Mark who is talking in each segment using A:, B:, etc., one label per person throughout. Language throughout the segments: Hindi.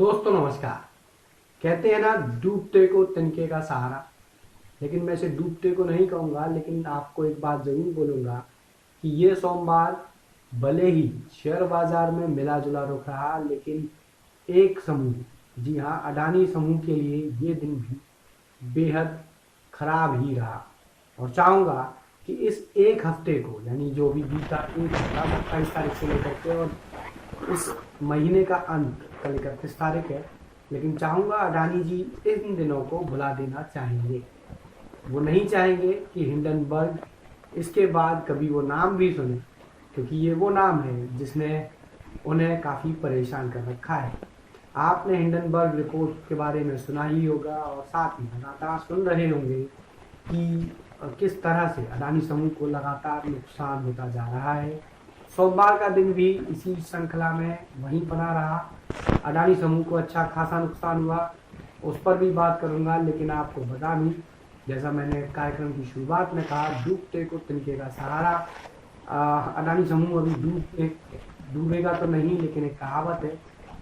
A: दोस्तों नमस्कार। कहते हैं ना, डूबते को तिनके का सहारा। लेकिन मैं इसे डूबते को नहीं कहूँगा, लेकिन आपको एक बात ज़रूर बोलूँगा कि ये सोमवार भले ही शेयर बाजार में मिला जुला रुख रहा, लेकिन एक समूह, जी हाँ, अडानी समूह के लिए ये दिन भी बेहद खराब ही रहा। और चाहूँगा कि इस एक हफ्ते को, यानी जो भी बीता एक हफ्ता 27 तारीख से लेकर के और इस महीने का अंत कल 31 तारीख है, लेकिन चाहूँगा अडानी जी इन दिनों को भुला देना चाहेंगे। वो नहीं चाहेंगे कि हिंडनबर्ग इसके बाद कभी वो नाम भी सुने, क्योंकि ये वो नाम है जिसने उन्हें काफ़ी परेशान कर रखा है। आपने हिंडनबर्ग रिपोर्ट के बारे में सुना ही होगा और साथ ही लगातार सुन रहे होंगे कि किस तरह से अडानी समूह को लगातार नुकसान होता जा रहा है। सोमवार का दिन भी इसी श्रृंखला में वहीं बना रहा। अडानी समूह को अच्छा खासा नुकसान हुआ, उस पर भी बात करूंगा। लेकिन आपको बता दूं, जैसा मैंने कार्यक्रम की शुरुआत में कहा, डूबते को तिनके का सहारा। अडानी समूह अभी डूबेगा तो नहीं, लेकिन एक कहावत है,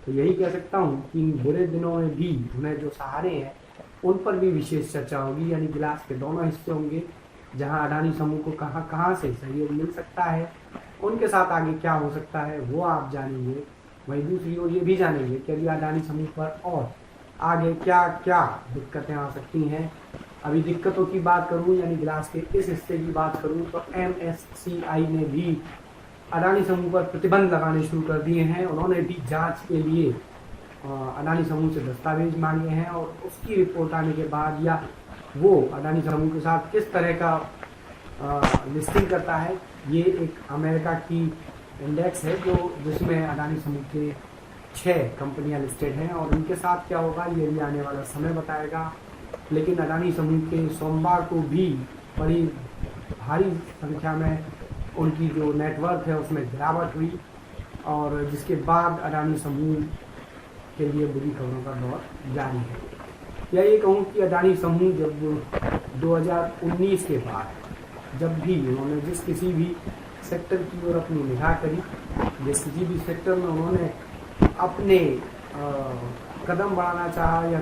A: तो यही कह सकता हूँ कि इन बुरे दिनों में भी उन्हें जो सहारे हैं उन पर भी विशेष चर्चा होगी। यानी गिलास के दोनों हिस्से होंगे, जहाँ अडानी समूह को कहाँ कहाँ से सहयोग मिल सकता है, उनके साथ आगे क्या हो सकता है वो आप जानेंगे। वहीं दूसरी ओर ये भी जानेंगे कि अभी अडानी समूह पर और आगे क्या क्या दिक्कतें आ सकती हैं। अभी दिक्कतों की बात करूं, यानी गिलास के इस हिस्से की बात करूं, तो MSCI ने भी अडानी समूह पर प्रतिबंध लगाने शुरू कर दिए हैं। उन्होंने भी जांच के लिए अडानी समूह से दस्तावेज मांगे हैं, और उसकी रिपोर्ट आने के बाद या वो अडानी समूह के साथ किस तरह का लिस्टिंग करता है, ये एक अमेरिका की इंडेक्स है जिसमें अडानी समूह के 6 कंपनियां लिस्टेड हैं, और उनके साथ क्या होगा ये भी आने वाला समय बताएगा। लेकिन अडानी समूह के सोमवार को भी बड़ी भारी संख्या में उनकी जो नेटवर्क है उसमें गिरावट हुई, और जिसके बाद अडानी समूह के लिए बुरी खबरों का दौर जारी है। या ये कहूँ कि अडानी समूह जब 2019 के बाद जब भी उन्होंने जिस किसी भी सेक्टर की ओर अपनी निगाह करी, जिस किसी भी सेक्टर में उन्होंने अपने कदम बढ़ाना चाहा या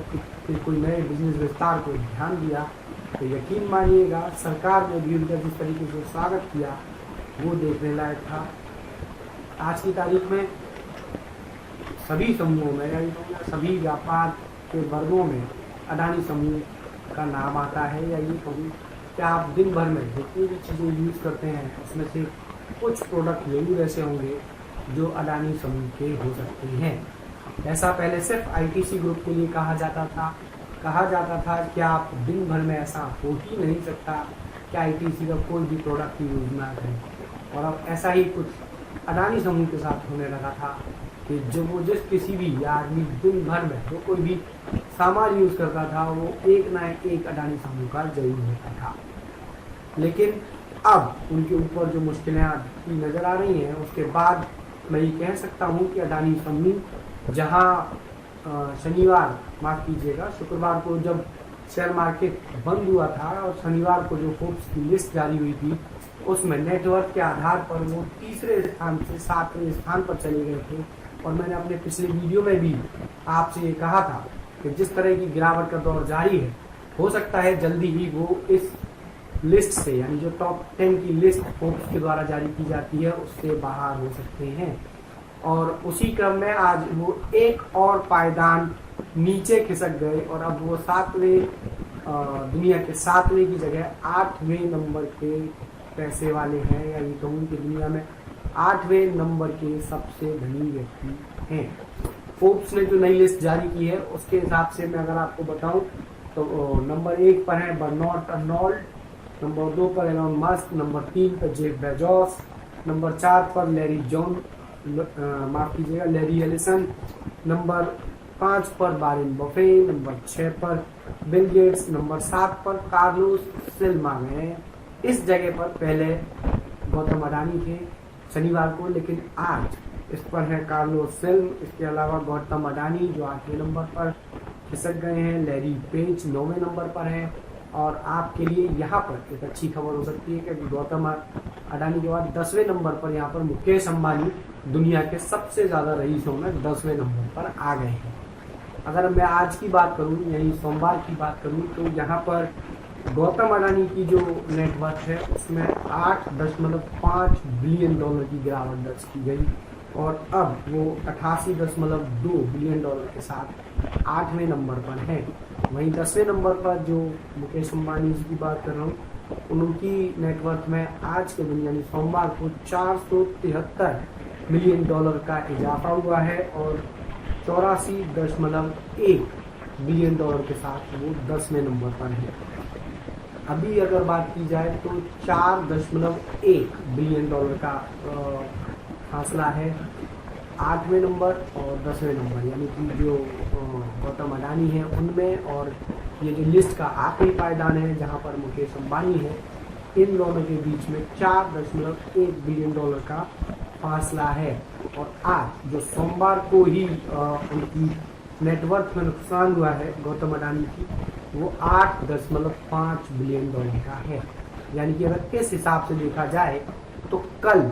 A: कोई नए बिजनेस विस्तार को ध्यान दिया, तो यकीन मानिएगा सरकार ने भी उनका जिस तरीके से स्वागत किया वो देखने लायक था। आज की तारीख में सभी समूहों में या सभी व्यापार के वर्गों में अडानी समूह का नाम आता है। या ये कहूँ कि आप दिन भर में जितनी भी चीज़ें यूज़ करते हैं उसमें से कुछ प्रोडक्ट जरूर ऐसे होंगे जो अडानी समूह के हो सकते हैं। ऐसा पहले सिर्फ ITC ग्रुप के लिए कहा जाता था कि आप दिन भर में ऐसा हो ही नहीं सकता कि ITC का कोई भी प्रोडक्ट यूज ना करें, और अब ऐसा ही कुछ अडानी समूह के साथ होने लगा था कि जो वो जिस किसी भी आदमी दिन भर में जो कोई भी सामान यूज करता था वो एक ना एक अडानी समूह का जरूर होता था। लेकिन अब उनके ऊपर जो मुश्किलें आती नजर आ रही हैं, उसके बाद मैं ये कह सकता हूँ कि अडानी समूह जहाँ शनिवार, माफ कीजिएगा, शुक्रवार को जब शेयर मार्केट बंद हुआ था और शनिवार को जो फोर्ब्स की लिस्ट जारी हुई थी उसमें नेटवर्क के आधार पर वो तीसरे स्थान से 7वें स्थान पर चले गए थे। और मैंने अपने पिछले वीडियो में भी आपसे ये कहा था कि जिस तरह की गिरावट का दौर जारी है, हो सकता है जल्दी ही वो इस लिस्ट से, यानी जो टॉप 10 की लिस्ट फोर्ब्स के द्वारा जारी की जाती है, उससे बाहर हो सकते हैं। और उसी क्रम में आज वो एक और पायदान नीचे खिसक गए, और अब वो दुनिया के 7वें की जगह 8वें नंबर के पैसे वाले हैं। या ये कहूँ कि दुनिया में 8वें नंबर के सबसे धनी व्यक्ति हैं। फोर्ब्स ने जो नई लिस्ट जारी की है उसके हिसाब से मैं अगर आपको बताऊं तो नंबर 1 पर है बर्नार्ड अर्नोल्ड, नंबर 2 पर एलन मस्क, नंबर 3 पर जेफ बेजोस, नंबर 4 पर लैरी एलिसन, नंबर 5 पर वारेन बफे, नंबर 6 पर बिल गेट्स, नंबर 7 पर कार्लोस स्लिम आ गए हैं। इस जगह पर पहले गौतम अडानी थे शनिवार को, लेकिन आज इस पर है कार्लोस स्लिम। इसके अलावा गौतम अडानी जो 8वें नंबर पर खिसक गए हैं, लैरी पेज 9वें नंबर पर है। और आपके लिए यहाँ पर एक अच्छी खबर हो सकती है कि गौतम अडानी के बाद 10वें नंबर पर यहाँ पर मुकेश अंबानी दुनिया के सबसे ज्यादा रईसों में 10वें नंबर पर आ गए हैं। अगर मैं आज की बात करूं यानी सोमवार की बात करूं तो यहाँ पर गौतम अडानी की जो नेटवर्थ है उसमें 8.5 बिलियन डॉलर की गिरावट दर्ज की गई और अब वो 88.2 बिलियन डॉलर के साथ 8वें नंबर पर है। वहीं 10वें नंबर पर जो मुकेश अंबानी जी की बात कर रहा हूँ, उनकी नेटवर्थ में आज के दिन यानी सोमवार को 473 मिलियन डॉलर का इजाफा हुआ है और 84.1 बिलियन डॉलर के साथ वो 10वें नंबर पर है। अभी अगर बात की जाए तो 4.1 बिलियन डॉलर का फासला है 8वें नंबर और 10वें नंबर, यानी कि जो गौतम अडानी है उनमें और ये जो लिस्ट का आखिरी पायदान है जहां पर मुकेश अंबानी है, इन दोनों के बीच में 4.1 बिलियन डॉलर का फासला है। और आज जो सोमवार को ही उनकी नेटवर्थ में नुकसान हुआ है गौतम अडानी की, वो 8.5 बिलियन डॉलर का है। यानी कि अगर इस हिसाब से देखा जाए तो कल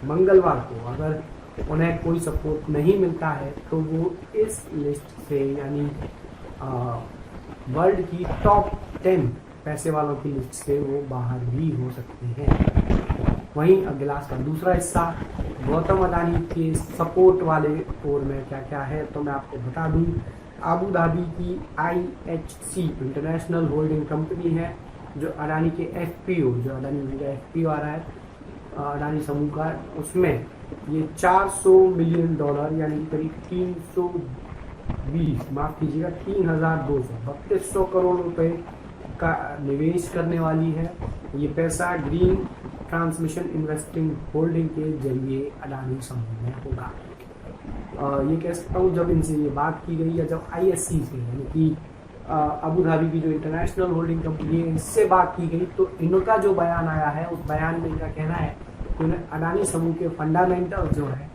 A: मंगलवार को अगर उन्हें कोई सपोर्ट नहीं मिलता है तो वो इस लिस्ट से यानी वर्ल्ड की टॉप 10 पैसे वालों की लिस्ट से वो बाहर भी हो सकते हैं। वहीं गिलास का दूसरा हिस्सा गौतम अडानी के सपोर्ट वाले ओर में क्या क्या है तो मैं आपको बता दूं। अबू धाबी की IHC इंटरनेशनल होल्डिंग कंपनी है जो अडानी के FPO, जो अडानी का FPO आ रहा है अडानी समूह का, उसमें ये 400 मिलियन डॉलर यानी करीब 320 माफ कीजिएगा 3200 करोड़ रुपए का निवेश करने वाली है। ये पैसा ग्रीन ट्रांसमिशन इन्वेस्टिंग होल्डिंग के जरिए अडानी समूह में होगा। ये कह सकता हूँ जब इनसे ये बात की गई या जब ISC से यानी कि अबू धाबी की जो इंटरनेशनल होल्डिंग कंपनी है इससे बात की गई तो इनका जो बयान आया है उस बयान में इनका कहना है कि उन्हें अडानी समूह के फंडामेंटल जो है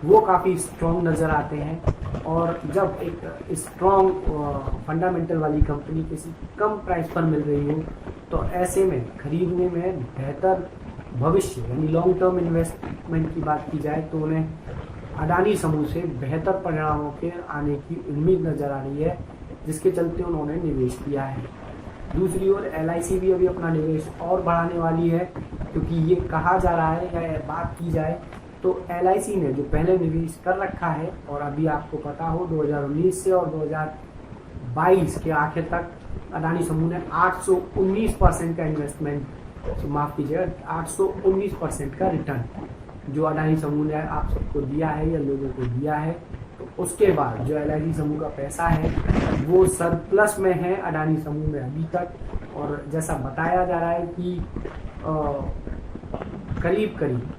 A: वो काफ़ी स्ट्रॉन्ग नज़र आते हैं और जब एक स्ट्रॉन्ग फंडामेंटल वाली कंपनी किसी कम प्राइस पर मिल रही हो तो ऐसे में खरीदने में बेहतर भविष्य यानी लॉन्ग टर्म इन्वेस्टमेंट की बात की जाए तो उन्हें अडानी समूह से बेहतर परिणामों के आने की उम्मीद नज़र आ रही है, जिसके चलते उन्होंने निवेश किया है। दूसरी ओर LIC भी अभी अपना निवेश और बढ़ाने वाली है, क्योंकि ये कहा जा रहा है या बात की जाए तो LIC ने जो पहले निवेश कर रखा है और अभी आपको पता हो 2019 से और 2022 के आखिर तक अडानी समूह ने 819% का इन्वेस्टमेंट, माफ कीजिएगा 819% का रिटर्न जो अडानी समूह ने आप सबको दिया है या लोगों को दिया है, तो उसके बाद जो LIC समूह का पैसा है वो सरप्लस में है अडानी समूह में अभी तक। और जैसा बताया जा रहा है कि करीब करीब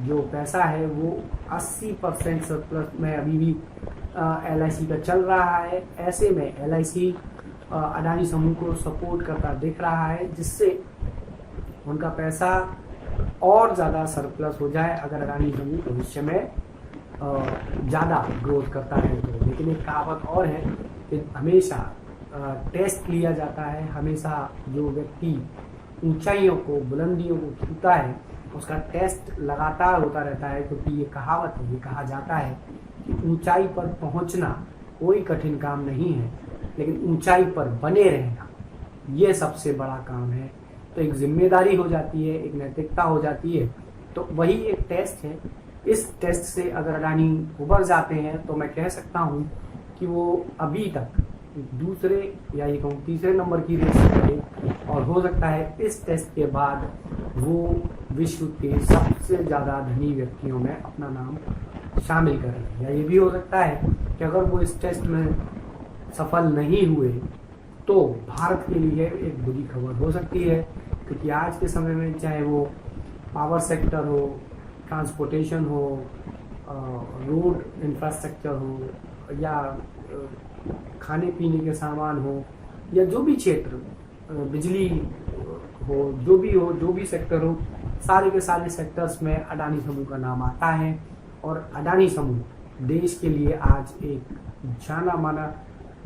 A: जो पैसा है वो 80% सरप्लस में अभी भी LIC का चल रहा है। ऐसे में LIC अडानी समूह को सपोर्ट करता दिख रहा है, जिससे उनका पैसा और ज़्यादा सरप्लस हो जाए अगर अडानी समूह भविष्य में ज़्यादा ग्रोथ करता है तो। लेकिन एक कहावत और है कि हमेशा टेस्ट लिया जाता है, हमेशा जो व्यक्ति ऊंचाइयों को बुलंदियों को छूता है उसका टेस्ट लगातार होता रहता है, क्योंकि ये कहावत है, ये कहा जाता है कि ऊंचाई पर पहुंचना कोई कठिन काम नहीं है, लेकिन ऊंचाई पर बने रहना ये सबसे बड़ा काम है। तो एक जिम्मेदारी हो जाती है, एक नैतिकता हो जाती है, तो वही एक टेस्ट है। इस टेस्ट से अगर अडानी उबर जाते हैं तो मैं कह सकता हूँ कि वो अभी तक दूसरे या ये कहूँ तीसरे नंबर की रेस करें और हो सकता है इस टेस्ट के बाद वो विश्व के सबसे ज़्यादा धनी व्यक्तियों में अपना नाम शामिल करें। या ये भी हो सकता है कि अगर वो इस टेस्ट में सफल नहीं हुए तो भारत के लिए एक बुरी खबर हो सकती है, क्योंकि आज के समय में चाहे वो पावर सेक्टर हो, ट्रांसपोर्टेशन हो, रोड इंफ्रास्ट्रक्चर हो या खाने पीने के सामान हो या जो भी क्षेत्र, बिजली हो, जो भी सेक्टर हो, सारे के सारे सेक्टर्स में अडानी समूह का नाम आता है। और अडानी समूह देश के लिए आज एक जाना माना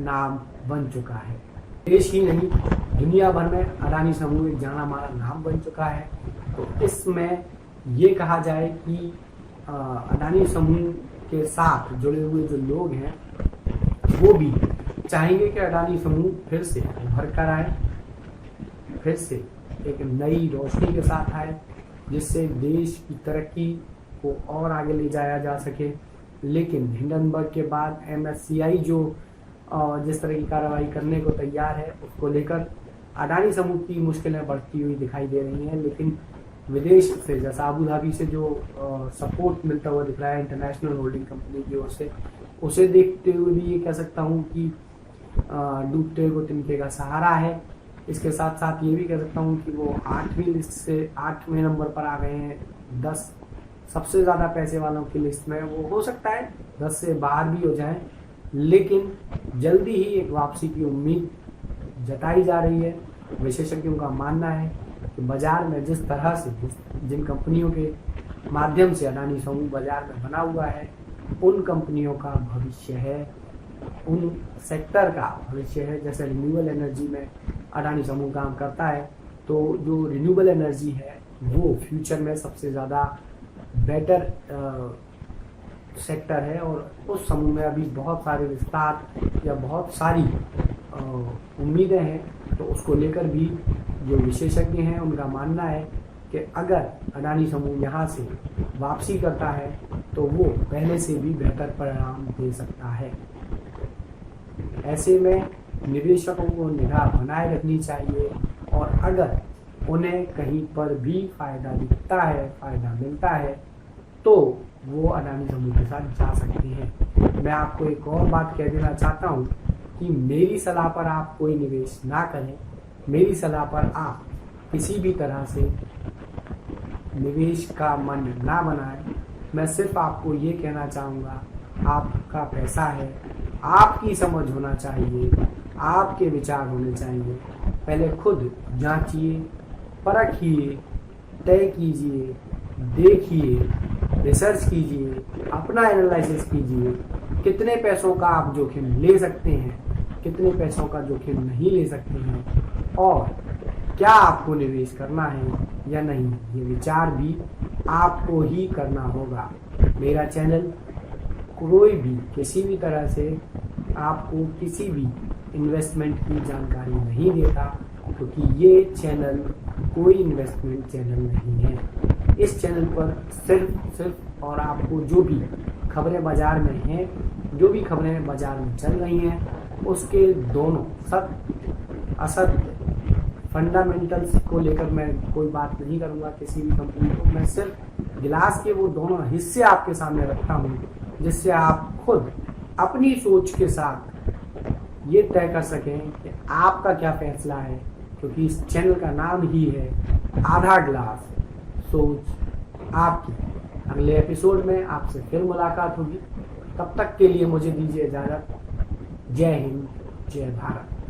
A: नाम बन चुका है। देश ही नहीं दुनिया भर में अडानी समूह एक जाना माना नाम बन चुका है। तो इसमें ये कहा जाए कि अडानी समूह के साथ जुड़े हुए जो लोग हैं वो भी चाहेंगे कि अडानी समूह फिर से उभर कर आए, फिर से एक नई रोशनी के साथ आए, जिससे देश की तरक्की को और आगे ले जाया जा सके। लेकिन हिंडनबर्ग के बाद MSCI जो जिस तरह की कार्रवाई करने को तैयार है, उसको लेकर अडानी समूह की मुश्किलें बढ़ती हुई दिखाई दे रही हैं। लेकिन विदेश से, जैसा अबू धाबी से जो सपोर्ट मिलता हुआ दिख रहा है इंटरनेशनल होल्डिंग कंपनी की ओर से, उसे देखते हुए भी ये कह सकता हूँ कि डूबते को तिनके का सहारा है। इसके साथ साथ ये भी कह सकता हूँ कि वो 8वीं लिस्ट से 8वें नंबर पर आ गए हैं 10 सबसे ज़्यादा पैसे वालों की लिस्ट में। वो हो सकता है 10 से बाहर भी हो जाए, लेकिन जल्दी ही एक वापसी की उम्मीद जताई जा रही है। विशेषज्ञों का मानना है कि बाजार में जिस तरह से जिन कंपनियों के माध्यम से अडानी समूह बाजार में बना हुआ है, उन कंपनियों का भविष्य है, उन सेक्टर का भविष्य है। जैसे रिन्यूएबल एनर्जी में अडानी समूह काम करता है, तो जो रिन्यूएबल एनर्जी है वो फ्यूचर में सबसे ज़्यादा बेटर सेक्टर है, और उस समूह में अभी बहुत सारे विस्तार या बहुत सारी उम्मीदें हैं। तो उसको लेकर भी जो विशेषज्ञ हैं उनका मानना है कि अगर अडानी समूह यहाँ से वापसी करता है तो वो पहले से भी बेहतर परिणाम दे सकता है। ऐसे में निवेशकों को निगाह बनाए रखनी चाहिए, और अगर उन्हें कहीं पर भी फायदा दिखता है, फायदा मिलता है, तो वो अडानी समूह के साथ जा सकते हैं। मैं आपको एक और बात कह देना चाहता हूँ कि मेरी सलाह पर आप कोई निवेश ना करें। मेरी सलाह पर आप किसी भी तरह से निवेश का मन ना बनाएं। मैं सिर्फ आपको ये कहना चाहूँगा, आपका पैसा है, आपकी समझ होना चाहिए, आपके विचार होने चाहिए। पहले खुद जांचिए, परखिए, तय कीजिए, देखिए, रिसर्च कीजिए, अपना एनालिसिस कीजिए, कितने पैसों का आप जोखिम ले सकते हैं, कितने पैसों का जोखिम नहीं ले सकते हैं, और क्या आपको निवेश करना है या नहीं, ये विचार भी आपको ही करना होगा। मेरा चैनल कोई भी किसी भी तरह से आपको किसी भी इन्वेस्टमेंट की जानकारी नहीं देता, क्योंकि ये चैनल कोई इन्वेस्टमेंट चैनल नहीं है। इस चैनल पर सिर्फ और आपको जो भी खबरें बाजार में हैं, जो भी खबरें बाजार में चल रही हैं, उसके दोनों सत्य असत्य फंडामेंटल्स को लेकर मैं कोई बात नहीं करूंगा किसी भी कंपनी को। मैं सिर्फ गिलास के वो दोनों हिस्से आपके सामने रखता हूं, जिससे आप खुद अपनी सोच के साथ ये तय कर सकें कि आपका क्या फैसला है, क्योंकि इस चैनल का नाम ही है आधा ग्लास, सोच आपकी। अगले एपिसोड में आपसे फिर मुलाकात होगी। तब तक के लिए मुझे दीजिए इजाज़त। जय हिंद, जय भारत।